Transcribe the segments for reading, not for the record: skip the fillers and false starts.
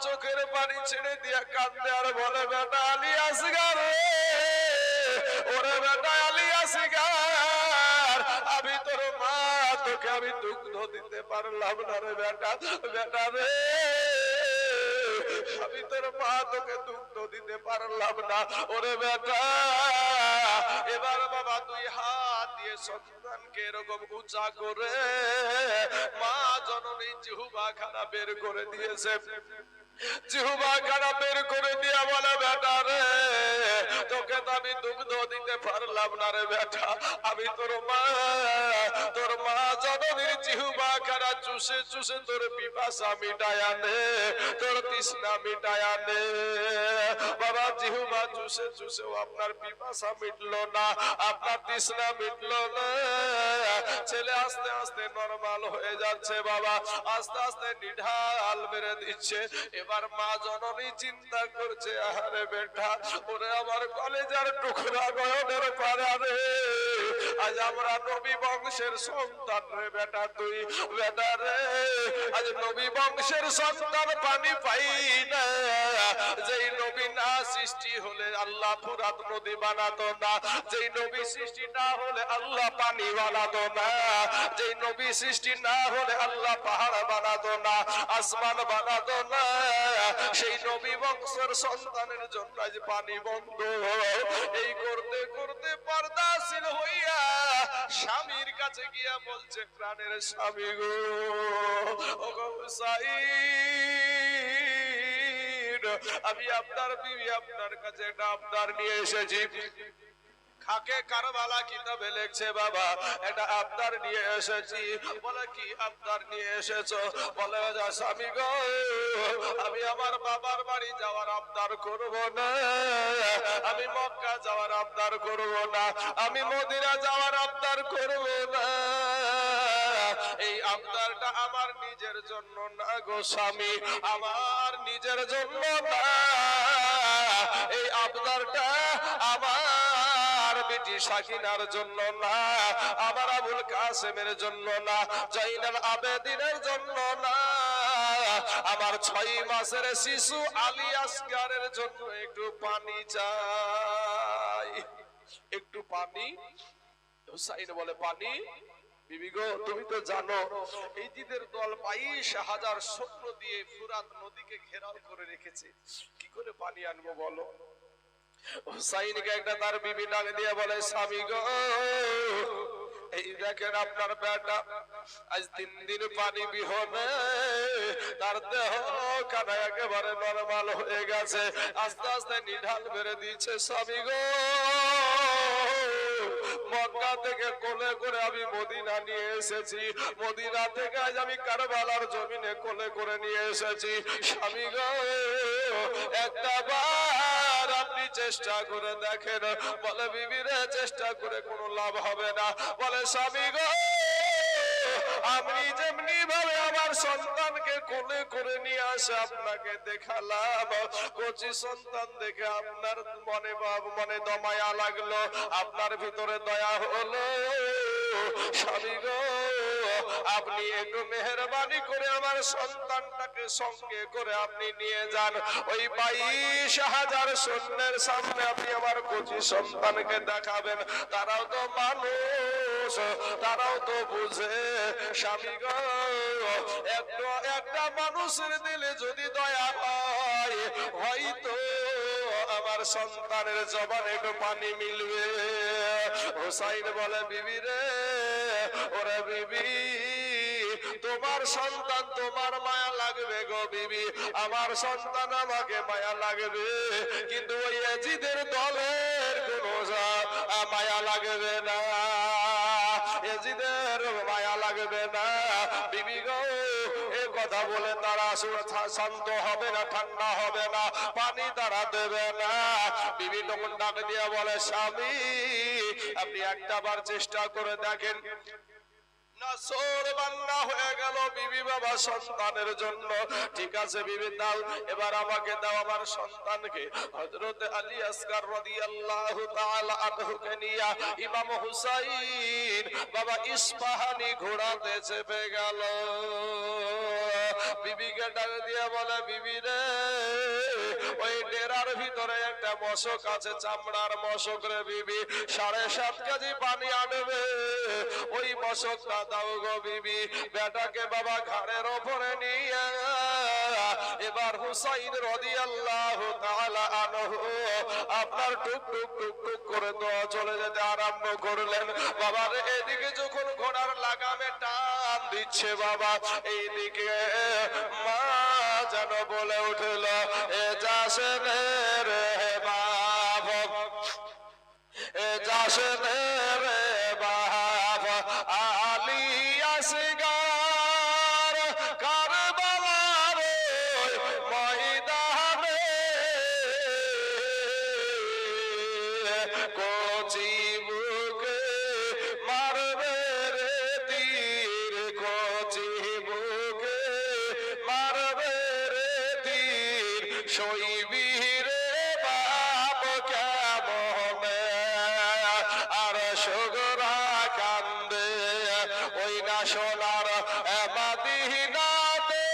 চোখের পানি ছেড়ে দিয়া কাঁদতে আর বলে বেটা আলী আসগার, ওরে বেটা আলী আসগার, আমি তোর মা, তোকে আমি দুগ্ধ দিতে পারলাম না রে বেটা, বেটা রে আমি তোর মা, তোকে দুগ্ধ দিতে পারলাম না। ওরে বেটা এবার বাবা দুই হাত দিয়ে সন্তানকে এরকম উঁচা করে মা জননী জিহ্বা খানা বের করে দিয়েছে। জিহ্বা খানা বের করে দিয়া বলে বেটা রে তোকে তো আমি দুগ্ধ দিতে পারলাম না রে বেটা, আমি তোর মা জননীর জিহ্বা খানা চুষে চুষে তোর পিপাসা মিটায় আনে, তোর তৃষ্ণা মিটায় আনে। বাবা জিহ্বা চুষে চুষেও আপনার পিপাসা মিটলো না, আপনার তৃষ্ণা মিটলো না। ছেলে আস্তে আস্তে নরমাল হয়ে যাচ্ছে বাবা, আস্তে আস্তে নিঢাল মেরে দিচ্ছে। এবার মা জননী চিন্তা করছে আরে বেটা, ওরে আমার কলেজার টুকরা গয়নের পাড়া রে, আজ আমরা নবী বংশের সন্তান রে বেটা, তুই বেটা রে আজ নবী বংশের সন্তান পানি পাই না। যেই নবী না সৃষ্টি হলে আল্লাহ ফুরাত নদী বানাতো না, যেই নবী সৃষ্টি না হলে আল্লাহ পানি বানাতো না, যেই নবী সৃষ্টি না হলে আল্লাহ পাহাড় বানাতো না, আসমান বানাতো না, সেই নবী বংশের সন্তানের জন্য আজ পানি বন্ধ। এই করতে করতে পর্দাশীল হইয়া স্বামীর কাছে গিয়া বলছে প্রাণের স্বামী গো, ও গো হুসাইন, আমি আপনার বিবি আপনার কাছে একটা আবদার নিয়ে এসেছি। খাকে কারবালা কিতাবে লেখছে বাবা এটা আবদার নিয়ে এসেছি। বলে কি আবদার নিয়ে এসেছো? বলে স্বামী গো আমি আমার বাবার বাড়ি যাওয়ার আবদার করব না, আমি মক্কা যাওয়ার আবদার করব না, আমি মদিনা যাওয়ার আবদার করব না। এই আবদারটা আমার নিজের জন্য না গো স্বামী, আমার নিজের জন্য না, এই আবদারটা আমার বেটি সাকিনার জন্য না, আমার আবুল কাসেমের জন্য না, জয়নাল আবেদিনের জন্য না, আমার 6 মাসের শিশু আলী আসগারের জন্য একটু পানি চাই, একটু পানি। হুসাইন বলে পানি? বিবি গো তুমি তো জানো এই জিদের দল 22,000 সৈন্য দিয়ে ফুরাত নদীকে ঘেরাও করে রেখেছে, কি করে পানি আনবো বলো? হুসাইনকে একটা তার বিবি ডাক দিয়ে বলে স্বামী গো এই দেখেন আপনার বেটা আজ 3 দিন পানি বিহনে, তার দেহ কানা একেবারে নরমাল হয়ে গেছে, আস্তে আস্তে নিঢাল মেরে দিচ্ছে। স্বামী গো মক্কা থেকে কোলে করে আমি মদিনা নিয়ে এসেছি, মদিনা থেকে আজ আমি কারবালার জমিনে কোলে করে নিয়ে এসেছি। স্বামী গো একটা বার আপনি চেষ্টা করে দেখেন। বলে বিবিরে চেষ্টা করে কোনো লাভ হবে না। বলে স্বামী গো আমি যেমনি ভাবে আমার সন্তানকে কোলে করে নিয়ে আসে আপনাকে দেখালাম, কচি সন্তান দেখে আপনার মনে দমায়া লাগলো, আপনার ভিতরে দয়া হলো। স্বামী গো আপনি একটু মেহেরবানি করে আমার সন্তানটাকে সঙ্গে করে আপনি নিয়ে যান, ওই 22,000 সৈন্যের সামনে আপনি আমার কচি সন্তানকে দেখাবেন, তারাও তো মানুষ, তারাও তো বুঝে। স্বামী গো একটা মানুষের দিলে যদি দয়া হয় হয়তো আমার সন্তানের জবানে একটু পানি মিলবে। হুসাইন বলে বিবি রে, ওরে বিবি তোমার সন্তান তোমার মায়া লাগবে গো বিবি, আমার সন্তান আমাকে মায়া লাগবে, কিন্তু ওই ইয়াজিদের দলের কোনো মায়া লাগবে না, ইয়াজিদের মায়া লাগবে না। বিবি গো এই কথা বলে তারা শান্ত হবে না, ঠান্ডা হবে না, পানি তারা দেবে না। বিবি তখন ডাক দিয়ে বলে স্বামী আপনি একটা বার চেষ্টা করে দেখেন। নাসর বান্না হয়ে গেল বিবি বাবা সন্তানের জন্য। ঠিক আছে বিবি দাও, এবার আমাকে দাও আমার সন্তানকে। হযরত আলী আসগার রাদিয়াল্লাহু তাআলা আনহুকে নিয়া ইমাম হুসাইন বাবা ইস্পাহানি ঘোড়াতে চেপে গেল। বিবিকে ডাক দিয়ে বলে বিবি রে ওই ডেরার ভিতরে একটা মশক আছে চামড়ার মশক রে বিবি 7.5 কেজি পানি আনবে ওই মশকটা দাও গো বিবি বেটাকে বাবা ঘাড়ের ওপরে নিয়ে এবার হুসাইন রাদিয়াল্লাহু তাআলা আনহু আপনার টুক টুক টুক টুক করে দোয়া চলে যেতে আরম্ভ করলেন বাবার এদিকে যখন ঘোড়ার লাগামে টান দিচ্ছে বাবা এইদিকে মা যেন বলে উঠল এ যাসেন রে বাপ এ যাসেন রে বাপ আলী আসগার কারবালার ময়দানে কচি বুকে মারবে রে তীর কচি বুকে মারবে রে তীর সইবি রে বাপ কেমনে আর সুগরা কান্দে ওই না সোনার মাদিনাতে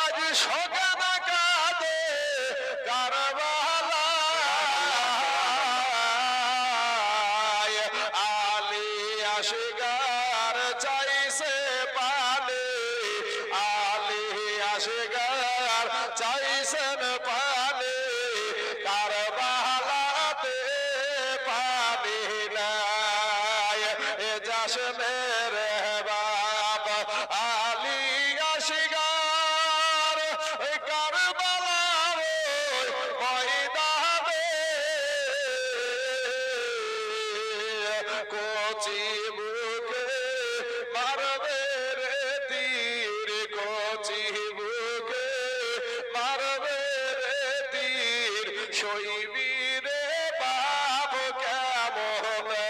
আজ সগনা কাঁদে কারবালায় আলী আসগার চাইছে পানি আলী আসগার চাইছেন পানি কারবালাতে পানি নাই এ যাসনে রে বাপ আলী আসগার কারবালার ময়দানে কচি বুকে মারবে রে তীর কচি বুকে মারবে রে তীর সইবি রে বাপ কেমনে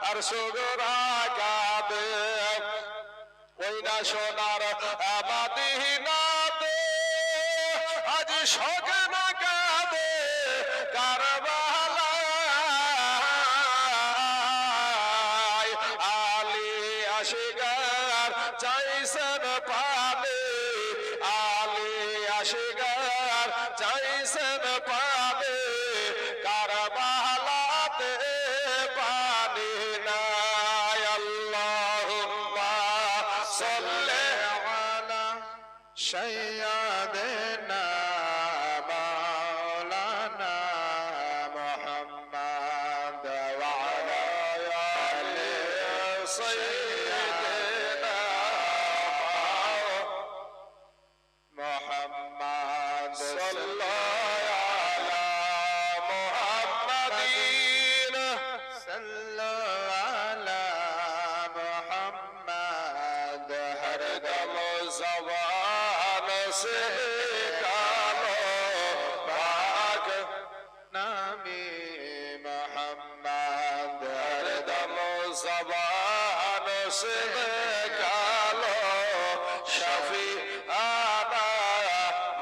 আর সুগরা কাঁদে ওই না সোনার মাদিনাতে আজ সগনা কাঁদে কারবালায় আলী আসগার চাইছেন পানি আলী আসগার চাইছেন পানি কারবালাতে পানি নাই আল্লাহুম্মা সাল্লি আলা সাইয়্যিদিনা মাওলানা মুহাম্মদ ওয়া আলা আলি সাইয়্যিদিনা মুহাম্মদ সাল্লাল্লাহু আলা মুহাম্মাদিন সাল্লাল্লাহু আলা মুহাম্মদ হর দম জবান से कालो पाक नामी मोहम्मद हर दम जबान से कालो शफी आना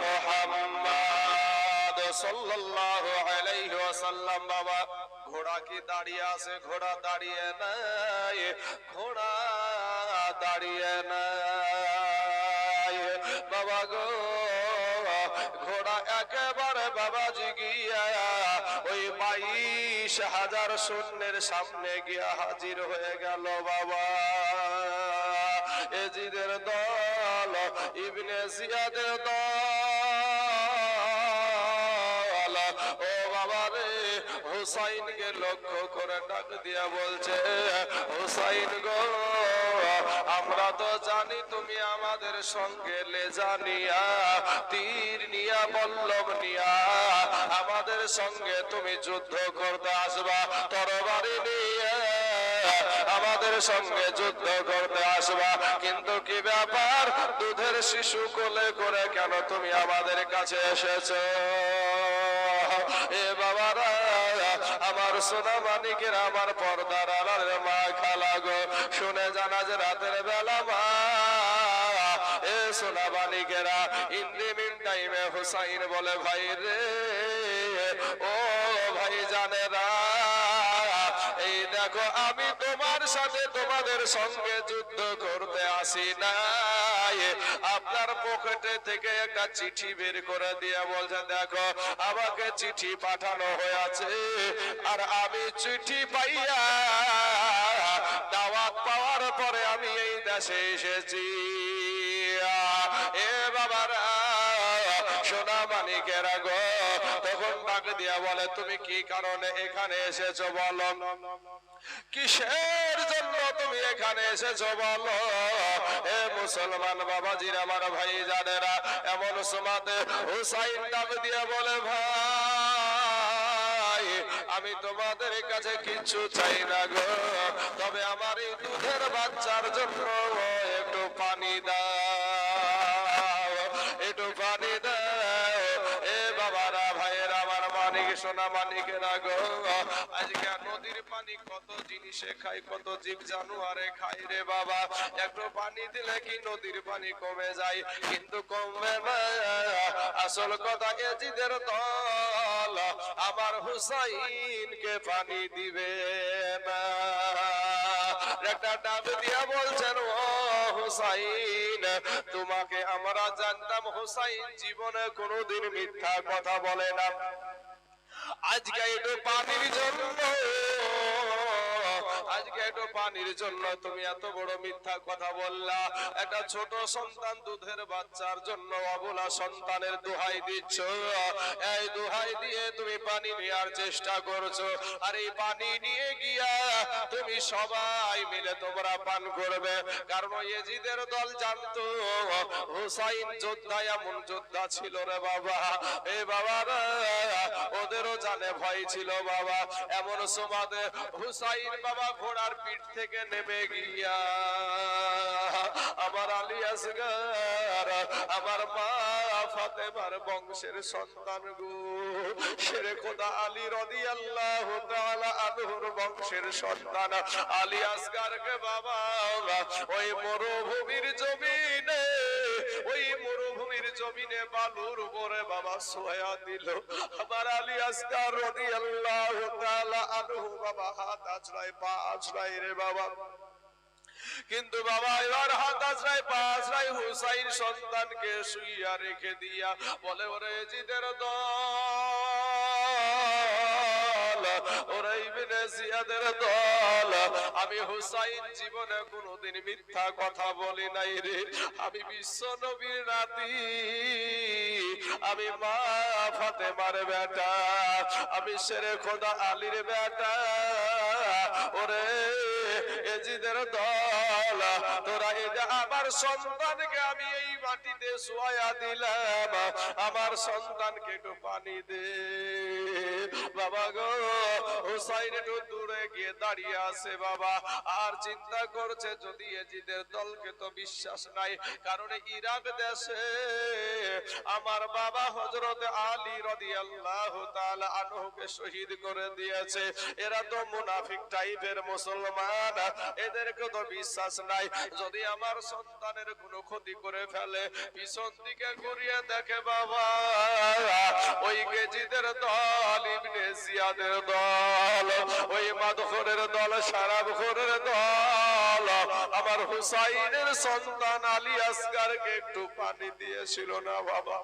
मोहम्मद सल्लल्लाहु अलैहि वसल्लम बाबा ঘোড়া কি দাঁড়িয়ে আছে ঘোড়া দাঁড়িয়ে নাই ঘোড়া দাঁড়িয়ে নাই বাবা গো ঘোড়া একেবারে বাবাজি গিয়া ওই 22,000 সৈন্যের সামনে গিয়া হাজির হয়ে গেল বাবা এজিদের দল ইবনে জিয়াদের দল ও বাবা রে হুসাইনকে লক্ষ্য করে ডাক দিয়া বলছে হুসাইন গো আমরা তো জানি তুমি আমাদের সঙ্গে লেজা নিয়া তীর নিয়া বল্লভ নিয়া আমাদের সঙ্গে তুমি যুদ্ধ করতে আসবা তরবারি নিয়ে আমাদের সঙ্গে যুদ্ধ করতে আসবা কিন্তু কি ব্যাপার দুধের শিশু কোলে করে কেন তুমি আমাদের কাছে এসেছো এ বাবারা আমার সোনা মানিকের আমার পর্দার আড়ালের মা খালা গো শুনে জানা যে রাতের বেলা মা এ সোনা মানিকেরা ইন দি মিন টাইমে হুসাইন বলে ভাই রে ও ভাই জানেরা এই দেখো আমি তোমার সাথে তোমাদের সঙ্গে যুদ্ধ করতে আসি নাই। আপনার পকেটে থেকে একটা চিঠি বের করে দিয়ে বলছে দেখো আমাকে চিঠি পাঠানো হয়েছে, আর আমি চিঠি পাইয়া দাওয়াত পাওয়ার পরে আমি এই দেশে এসেছি। এ বাবারা সোনা মানিকেরা গো, তখন ডাক দিয়া বলে তুমি কি কারণে এখানে এসেছো বলো, কিসের জন্য তুমি এখানে এসেছো বলো। এ মুসলমান বাবাজির আমার ভাই জানেরা, এমন সময়তে হুসাইন ডাক দিয়া বলে ভাই আমি তোমাদের কাছে কিচ্ছু চাই না গো, তবে আমার এই দুধের বাচ্চার জন্য একটু পানি দাও, একটু পানি দাও। এ বাবারা ভাইয়েরা আমার মানিক সোনা মানিকেরা গো, আজকে নদীর পানি কত জিনিসে খাই, কত জীব জানোয়ারে খাই রে বাবা, একটু পানি দিলে কি নদীর পানি কমে যায়, কিন্তু কমবে না। আসল কথা এজিদের দল আমার হুসাইনকে পানি দিবে না। একটা ডাক দিয়া বলছেন ও হুসাইন, তোমাকে আমরা জানতাম হুসাইন জীবনে কোনোদিন মিথ্যা কথা বলে না, আজকে একটু পানির জন্য, আজকে একটু পানির জন্য তুমি এত বড় মিথ্যা কথা বললা। একটা ছোট সন্তান দুধের বাচ্চার জন্য অবলা সন্তানের দোহাই দিচ্ছ, এই দোহাই দিয়ে তুমি পানি নেওয়ার চেষ্টা করছো, আর এই পানি নিয়ে গিয়া তুমি সবাই মিলে তোমরা পান করবে। কারণ ইয়েজিদের দল জানতো হুসাইন যোদ্ধা এমন যোদ্ধা ছিল রে বাবা, এ বাবারা ওদেরও জানে ভয় ছিল বাবা। এমন সময় হুসাইন বাবা ঘোড়ার পিঠ থেকে নেমে গিয়া আমার আলী আসগার আমার মা ফাতেমার বংশের সন্তান গো, শেরে খোদা আলী রাদিয়াল্লাহু তাআলা আনহুর বংশের সন্তান আলী আসগারকে বাবা ওই মরুভূমির জমিনে, ওই মরুভূমির জমিনে বালুর উপরে বাবা সোয়া দিল। আমার আলী আসগার রাদিয়াল্লাহু তাআলা আনহু বাবা হাত আছড়ায় পা আছড়ায় রে বাবা, কিন্তু বাবা এবার হাত আছড়ায় পা আছড়ায় হুসাইন সন্তানকে শুইয়া রেখে দিয়া বলে ওরে জিদের দল, ওরে ইবনে জিয়াদের দল, আমি হুসাইন জীবনে কোনোদিন মিথ্যা কথা বলি নাই রে, আমি বিশ্ব নবীর নাতি, আমি মা ফাতেমার বেটা, আমি শেরে খোদা আলীর বেটা। ওরে এজিদের দল, তোরা এই যে আমার সন্তানকে আমি এই মাটিতে শোয়া দিলাম, আমার সন্তানকে একটু পানি দে বাবা গো। হুসাইন একটু দূরে গিয়ে দাঁড়িয়ে আছে বাবা, আর চিন্তা করছে যদি এজিদের দলকে তো বিশ্বাস নাই, কারণ ইরাক দেশে আমার বাবা হযরত আলী রাদিয়াল্লাহু তাআলা আনহুকে শহীদ করে দিয়েছে, এরা তো মুনাফিক টাইপের মুসলমান, এদেরকে তো বিশ্বাস নাই, যদি আমার সন্তানের কোনো ক্ষতি করে ফেলে পিছন দিকে ঘুরিয়ে দেখে বাবা ওই গেজিদের দল, ইবনে জিয়াদের দল, ওই মাদখরের দল, শারাবখোরের দল আমার হুসাইনের সন্তান আলী আসগারকে একটু পানি দিয়েছিল না বাবা।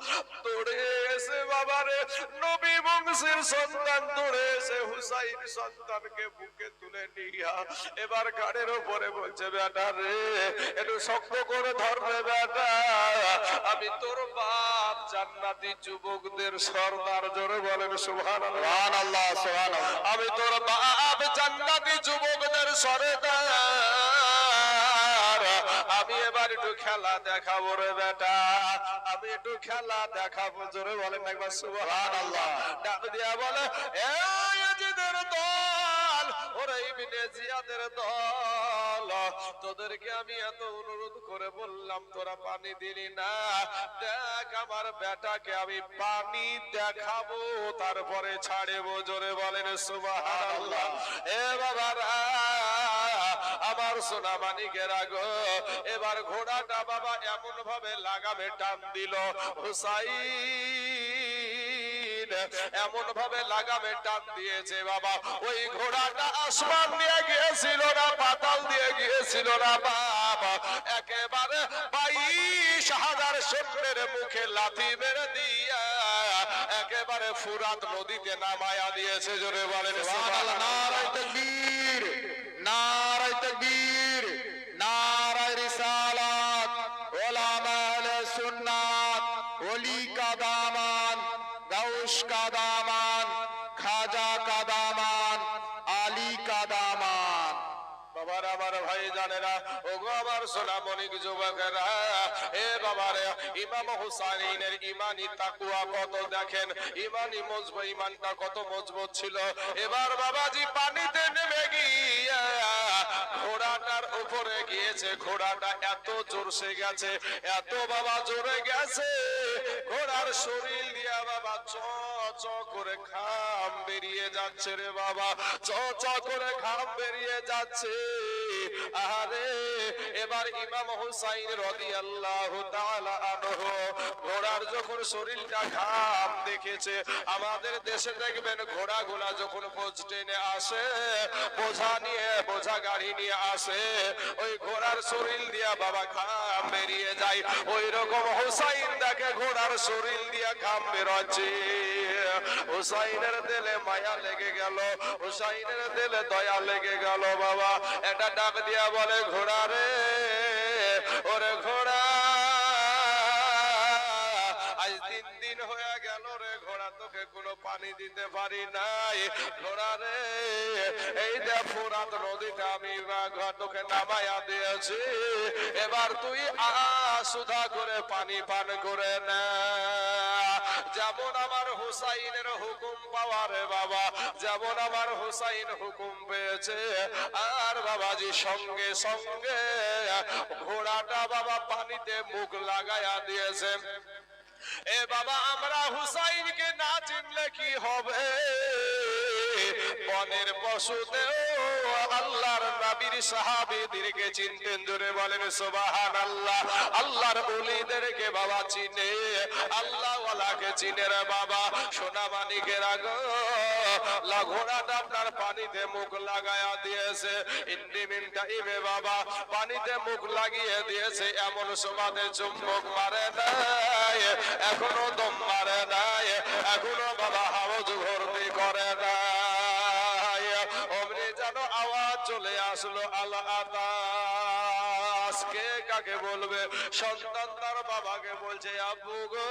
দৌড়ে এসে বাবারে নবী বংশের সন্তান দৌড়ে এসে হুসাইন সন্তানকে বুকে তুলে নিয়া এবার গাড়ির উপরে বলছে বেটা রে একটু শক্ত করে ধরবে বেটা, আমি তোর বাপ জান্নাতি যুবকদের সর্দার, জোরে বলেন সুবহানাল্লাহ সুবহানাল্লাহ, আমি তোর বাপ জান্নাতি যুবকদের সর্দার, আমি এবার একটু খেলা দেখাবো রে বেটা, আমি একটু খেলা দেখাবো, জোরে বলেন একবার সুবহানাল্লাহ। ডাক দিয়া বলে এই এজিদের দল, ওরে ইবনে জিয়াদের দল, তোদেরকে আমি এত অনুরোধ করে বললাম তোরা পানি দিলি না, দেখ আমার বেটাকে আমি পানি দেখাবো তারপরে ছাড়বো, জোরে বলেন সুবহানাল্লাহ। এ বাবারা আমার সোনা মানিকেরা গো, এবার ঘোড়াটা বাবা এমন ভাবে লাগামে টান দিল হুসাইন এমন ভাবে লাগামে টান দিয়েছে বাবা, ওই ঘোড়াটা আসমান দিয়ে গিয়েছিল না, পাতাল দিয়ে গিয়েছিল না বাবা, একেবারে 22,000 সৈন্যের মুখে লাথি মেরে দিয়া একেবারে ফুরাত নদীতে নামায়া দিয়েছে। জোরে বলেন সুবহানাল্লাহ। নারায়ে তাকবীর, নারায়ে তাকবীর, নারায়ে রিসালাত, উলামা আহলে সুন্নাত, ওলি কা দামান, গাউস কা দামান, খাজা কা দামান, আলী কা দামান। বাবার আমার ভাই জানেরা, ওগো আমার সোনামণি যুবকেরা, এ বাবারে ইমাম হুসাইনের ইমানি তাকওয়া কত দেখেন, ইমানি মজবুত, ইমানটা কত মজবুত ছিল। এবার বাবাজি পানিতে নেমে গিয়া ঘোড়াটার উপরে গিয়েছে, ঘোড়াটা এত জোরসে গেছে, এত বাবা জোরে গেছে, ঘোড়ার শরীর দিয়া বাবা চ চ করে ঘাম বেরিয়ে যাচ্ছে রে বাবা, চ চ করে ঘাম বেরিয়ে যাচ্ছে। আরে এবার ইমাম হুসাইন রাদিয়াল্লাহু তাআলা আনহু ঘোড়ার যখন শরীরটা ঘাম দেখেছে, আমাদের দেশে দেখবেন ঘোড়াগুলা যখন বোঝ টেনে আসে, বোঝা গাড়ি নিয়ে আসে, ওই ঘোড়ার শরীর দিয়া বাবা ঘাম বেরিয়ে যায়, ওই রকম হুসাইন দেখে ঘোড়ার শরীর দিয়া ঘাম বেরোচ্ছে। হুসাইনের দিলে মায়া লেগে গেল, হুসাইনের দিলে দয়া লেগে গেল বাবা। এটা ডাক দিয়া বলে, ঘোড়া রে, ওরে ঘোড়া, আজ 3 দিন হয়ে গেল রে ঘোড়া, তোকে কোনো পানি দিতে পারি নাই। ঘোড়া রে, এই যে ফুরাত নদীটা আমি তোকে নামায়া দিয়েছি, এবার তুই সুধা করে পানি পান করে না। যেমন আমার হুসাইনের হুকুম পাওয়ারে বাবা, যেমন আমার হুসাইন হুকুম পেয়েছে, আর বাবাজি সঙ্গে সঙ্গে ঘোড়াটা বাবা পানিতে মুখ লাগায়া দিয়েছে। এ বাবা, আমরা হুসাইনকে না চিনলে কি হবে? বনের পশুতেও আল্লাহর নবীর সাহাবীদেরকে চিনতেন। জোরে বলেন সুবহানাল্লাহ। আল্লাহর ওলিদেরকে বাবা চিনে, আল্লাহ ওয়ালাকে চিনে রে বাবা। সোনা মানিকের গো, ঘোড়াটা আপনার পানিতে মুখ লাগায়া দিয়েছে, ইন্ডিমিন টাইমে বাবা পানিতে মুখ লাগিয়ে দিয়েছে, এমন সমাজে চুম্বক মারে নাই, এখনো দম মারে নাই, এখনো বাবা হাওজ ভর্তি করে নাই। অমনি যেন আওয়াজ চলে আসলো, আল্লাহ আতাস। কে কাকে বলবে? সন্তান তার বাবাকে বলছে, আব্বু গো,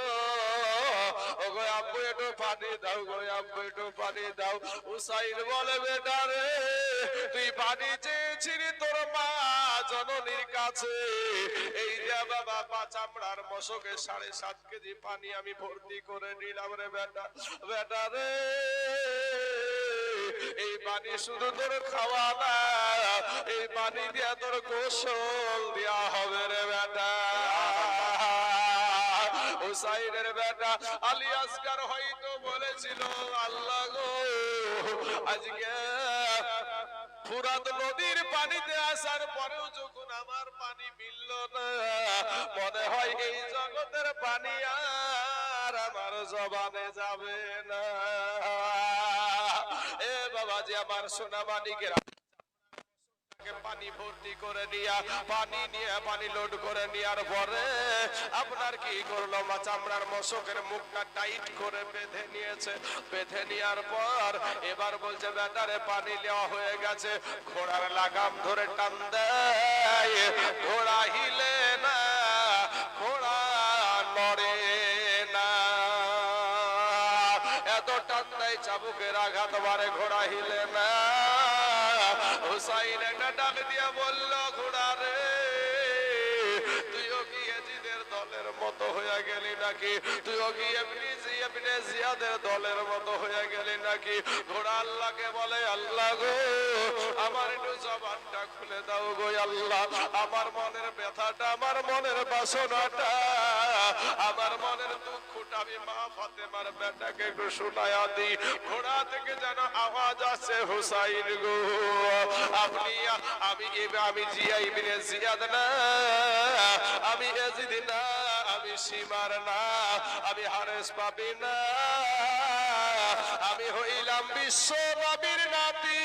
ও গো আব্বু একটু পানি দাও গো, আব্বু একটু পানি দাও। হুসাইন বলে, বেটা রে, তুই পানি চেয়েছিলি তোর মা জননীর কাছে, এই যে বাবা চামড়ার মশকে 7.5 কেজি পানি আমি ভর্তি করে নিলাম রে বেটা। বেটা রে, এই পানি শুধু তোর খাওয়া না, এই পানি দিয়া তোর গোসল দেয়া হবে রে বেটা। হুসাইনের বেটা আলী আসগার হয়তো বলেছিল, আল্লাহ গো, আজকে ফুরাত নদীর পানিতে আসার পরেও যখন আমার পানি মিলল না, মনে হয় এই জগতের পানি আর আমার জবানে যাবে না। এ বাবাজি, আমার সোনা মানিকেরা পানি ভর্তি করে নিয়ে পানি লোড করে নেওয়ার পরে আপনার কি করলো, চামড়ার মশকের মুখটা টাইট করে বেঁধে নিয়েছে। বেঁধে নেওয়ার পর এবার বলছে, বেটারে পানি নেওয়া হয়ে গেছে। ঘোড়ার লাগাম ধরে টান দেয়, ঘোড়া হিলে না, ঘোড়া নড়ে না, এত টান দেয় চাবুকের আঘাত মারে, ঘোড়া হিলে না। হুসাইন একটা ডাক দিয়া বলল, ঘোড়া রে, তুইও কি ইয়াজিদের দলের মতো হয়ে গেলি নাকি? তুইও কি ইবনে জিয়াদের দলের মতো হয়ে গেলি নাকি? ঘোড়া আল্লাহকে বলে, আল্লাহ গো, আমার একটু জবানটা খুলে দাও গো আল্লাহ, আমার মনের ব্যথাটা, আমার মনের বাসনাটা, আমার মনের দুঃখটা আমি মা ফাতেমার বেটাকে একটু শোনায়া দিই। ঘোড়া থেকে যেন আওয়াজ আসে, হুসাইন গো, আমি জিয়া ইবনে জিয়াদ না, আমি ইয়াজিদ না, আমি সীমার না, আমি হারেস পাবি না, আমি হইলাম বিশ্ব নবীর নাতি,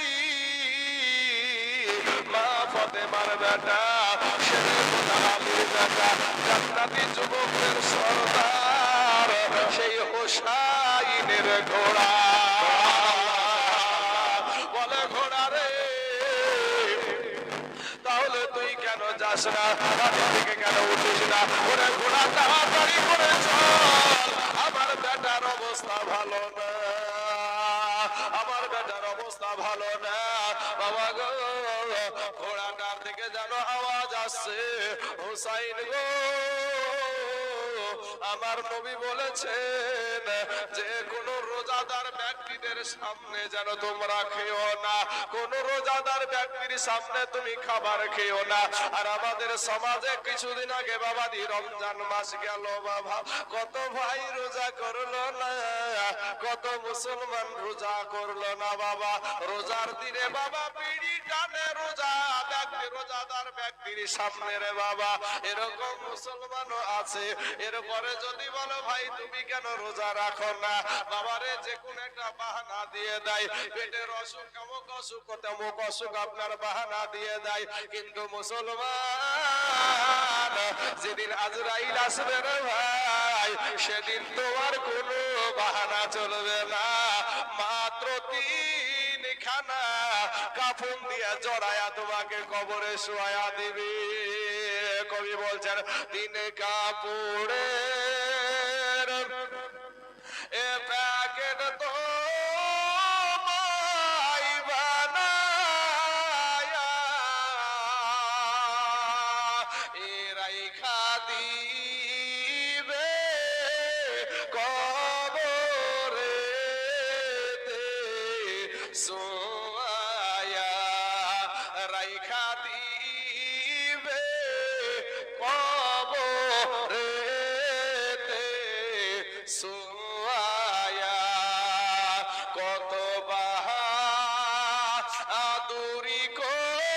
মা ফাতেমার বেটা, শেরে আলীর বেটা, জান্নাতি যুবকদের সরদার, সেই হোসাইনের ঘোড়া। বলে ঘোড়া রে, তাহলে তুই কেন যাস না, গাড়ি থেকে কেন উঠিস না? ওরে ঘোড়া তাড়াতাড়ি করে চল, আমার বেটার অবস্থা ভালো না, আমার বেটার অবস্থা ভালো না। বাবা গো, ঘোড়াটার থেকে যেন আওয়াজ আসছে, হুসাইন গো, আমার নবী বলেছেন যে কোন রোজাদার ব্যক্তিদের সামনে যেন তোমরা খেও না, কোন রোজাদার ব্যক্তির সামনে তুমি খাবার খেও না। আর আমাদের সমাজে কিছুদিন আগে বাবাজি রমজান মাস গেল বাবা, কত ভাই রোজা করলো না, কত মুসলমান রোজা করলো না বাবা। রোজার দিনে বাবা বিড়ি টানে রোজা ব্যক্তি, রোজাদার ব্যক্তির সামনে রে বাবা, এরকম মুসলমানও আছে। এরপরে যদি বলো ভাই তুমি কেন রোজা রাখো না, বাবারে যে কোন একটা বাহানা দিয়ে দেয়, পেটের অসুখ, অমুক অসুখ, তমুক অসুখ আপনার বাহানা দিয়ে দেয়। কিন্তু মুসলমান যেদিন আজরাইল আসবে রে ভাই, সেদিন তোমার কোনো বাহানা চলবে না, মাত্র 3 খানা কাফন দিয়ে জড়ায়া তোমাকে কবরে শোয়া দিবি। কবি বলছেন 3 কাপড়ের এ প্যাকেট তো মাই বানায়া এ রাইখা দিবে কবরেতে সোয়া, রাইখা দিবে কবরেতে সোয়া, কত বাহাদুরি করেছে